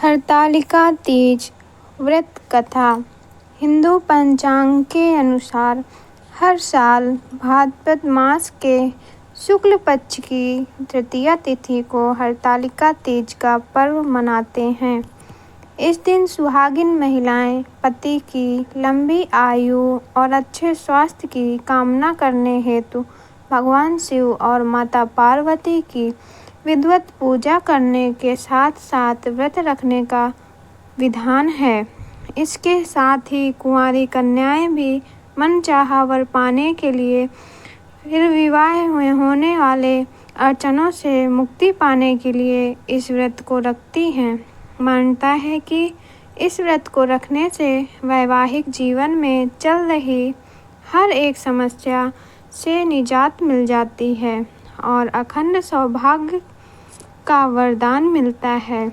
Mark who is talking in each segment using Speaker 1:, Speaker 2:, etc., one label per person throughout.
Speaker 1: हरतालिका तीज व्रत कथा। हिंदू पंचांग के अनुसार हर साल भाद्रपद मास के शुक्ल पक्ष की तृतीया तिथि को हरतालिका तीज का पर्व मनाते हैं। इस दिन सुहागिन महिलाएं पति की लंबी आयु और अच्छे स्वास्थ्य की कामना करने हेतु भगवान शिव और माता पार्वती की विधिवत पूजा करने के साथ साथ व्रत रखने का विधान है। इसके साथ ही कुंवारी कन्याएं भी मनचाहा वर पाने के लिए फिर विवाह होने वाले अड़चनों से मुक्ति पाने के लिए इस व्रत को रखती हैं। मान्यता है कि इस व्रत को रखने से वैवाहिक जीवन में चल रही हर एक समस्या से निजात मिल जाती है और अखंड सौभाग्य का वरदान मिलता है।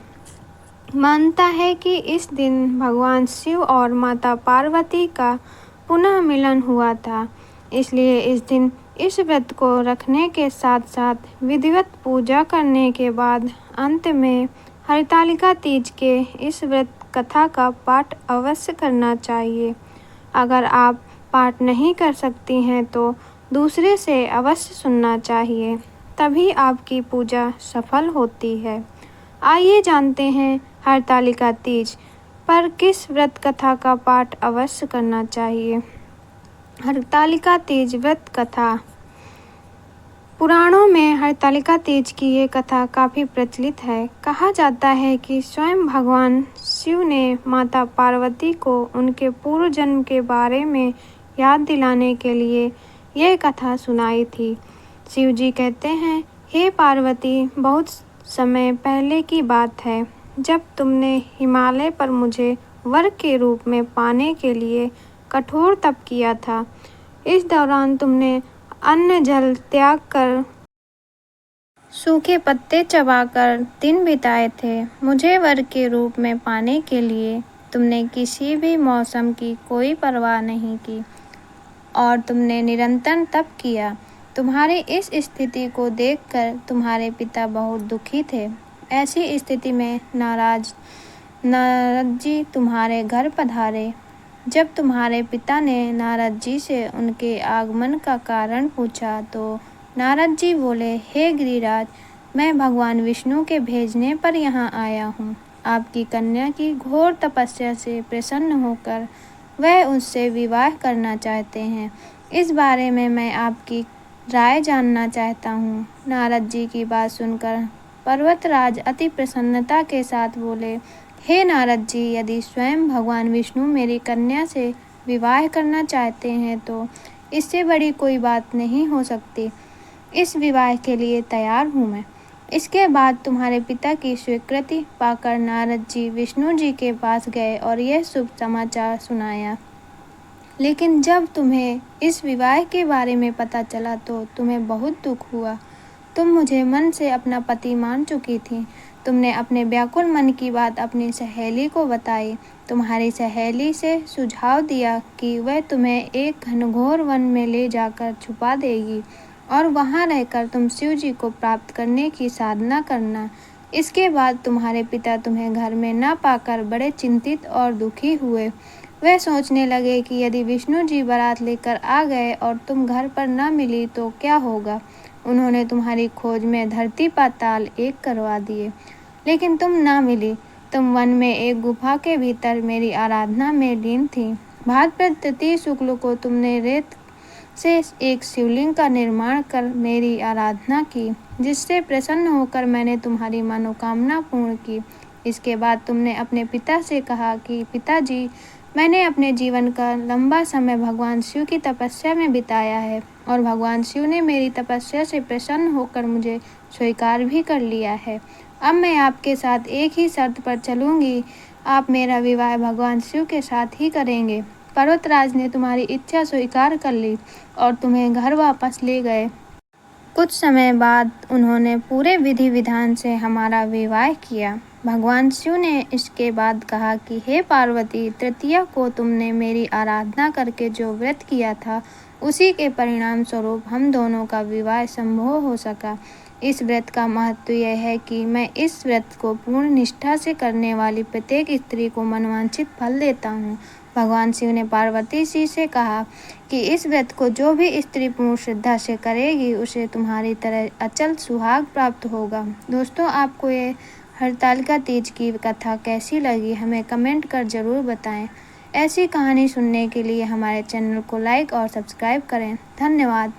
Speaker 1: मानता है कि इस दिन भगवान शिव और माता पार्वती का पुनः मिलन हुआ था, इसलिए इस दिन इस व्रत को रखने के साथ साथ विधिवत पूजा करने के बाद अंत में हरतालिका तीज के इस व्रत कथा का पाठ अवश्य करना चाहिए। अगर आप पाठ नहीं कर सकती हैं तो दूसरे से अवश्य सुनना चाहिए, तभी आपकी पूजा सफल होती है। आइए जानते हैं हरतालिका तीज पर किस व्रत कथा का पाठ अवश्य करना चाहिए। हरतालिका तीज व्रत कथा। पुराणों में हरतालिका तीज की ये कथा काफ़ी प्रचलित है। कहा जाता है कि स्वयं भगवान शिव ने माता पार्वती को उनके पूर्व जन्म के बारे में याद दिलाने के लिए यह कथा सुनाई थी। शिव जी कहते हैं, हे पार्वती, बहुत समय पहले की बात है जब तुमने हिमालय पर मुझे वर के रूप में पाने के लिए कठोर तप किया था। इस दौरान तुमने अन्न जल त्याग कर सूखे पत्ते चबाकर दिन बिताए थे। मुझे वर के रूप में पाने के लिए तुमने किसी भी मौसम की कोई परवाह नहीं की और तुमने निरंतर तप किया। तुम्हारी इस स्थिति को देखकर तुम्हारे पिता बहुत दुखी थे। ऐसी स्थिति में नारद जी तुम्हारे घर पधारे। जब तुम्हारे पिता ने नारद जी से उनके आगमन का कारण पूछा तो नारद जी बोले, हे गिरिराज, मैं भगवान विष्णु के भेजने पर यहाँ आया हूँ। आपकी कन्या की घोर तपस्या से प्रसन्न होकर वह उससे विवाह करना चाहते हैं। इस बारे में मैं आपकी राय जानना चाहता हूँ। नारद जी की बात सुनकर पर्वतराज अति प्रसन्नता के साथ बोले, हे नारद जी, यदि स्वयं भगवान विष्णु मेरी कन्या से विवाह करना चाहते हैं तो इससे बड़ी कोई बात नहीं हो सकती। इस विवाह के लिए तैयार हूँ मैं। इसके बाद तुम्हारे पिता की स्वीकृति पाकर नारद जी विष्णु जी के पास गए और यह शुभ समाचार सुनाया। लेकिन जब तुम्हें इस विवाह के बारे में पता चला तो तुम्हें बहुत दुख हुआ। तुम मुझे मन से अपना पति मान चुकी थी। तुमने अपने व्याकुल मन की बात अपनी सहेली को बताई। तुम्हारी सहेली से सुझाव दिया कि वह तुम्हें एक घनघोर वन में ले जाकर छुपा देगी और वहां रहकर तुम शिव जी को प्राप्त करने की साधना करना। इसके बाद तुम्हारे पिता तुम्हें घर में न पाकर बड़े चिंतित और दुखी हुए। वह सोचने लगे कि यदि विष्णु जी बारात लेकर आ गए और तुम घर पर न मिली तो क्या होगा। उन्होंने तुम्हारी खोज में धरती पाताल एक करवा दिए, लेकिन तुम ना मिली। तुम वन में एक गुफा के भीतर मेरी आराधना में लीन थी। भाद्रपद तृतीया शुक्ल को तुमने रेत से एक शिवलिंग का निर्माण कर मेरी आराधना की, जिससे प्रसन्न होकर मैंने तुम्हारी मनोकामना पूर्ण की। इसके बाद तुमने अपने पिता से कहा कि पिताजी, मैंने अपने जीवन का लंबा समय भगवान शिव की तपस्या में बिताया है और भगवान शिव ने मेरी तपस्या से प्रसन्न होकर मुझे स्वीकार भी कर लिया है। अब मैं आपके साथ एक ही शर्त पर चलूँगी, आप मेरा विवाह भगवान शिव के साथ ही करेंगे। पर्वतराज ने तुम्हारी इच्छा स्वीकार कर ली और तुम्हें घर वापस ले गए। कुछ समय बाद उन्होंने पूरे विधि विधान से हमारा विवाह किया। भगवान शिव ने इसके बाद कहा कि हे पार्वती, तृतीया को तुमने मेरी आराधना करके जो व्रत किया था उसी के परिणाम स्वरूप हम दोनों का विवाह संभव हो सका। इस व्रत का महत्व यह है कि मैं इस व्रत को पूर्ण निष्ठा से करने वाली प्रत्येक स्त्री को मनवांछित फल देता हूँ। भगवान शिव ने पार्वती जी से कहा कि इस व्रत को जो भी स्त्री पूर्ण श्रद्धा से करेगी उसे तुम्हारी तरह अचल सुहाग प्राप्त होगा। दोस्तों, आपको ये हरतालिका तीज की कथा कैसी लगी हमें कमेंट कर ज़रूर बताएं। ऐसी कहानी सुनने के लिए हमारे चैनल को लाइक और सब्सक्राइब करें। धन्यवाद।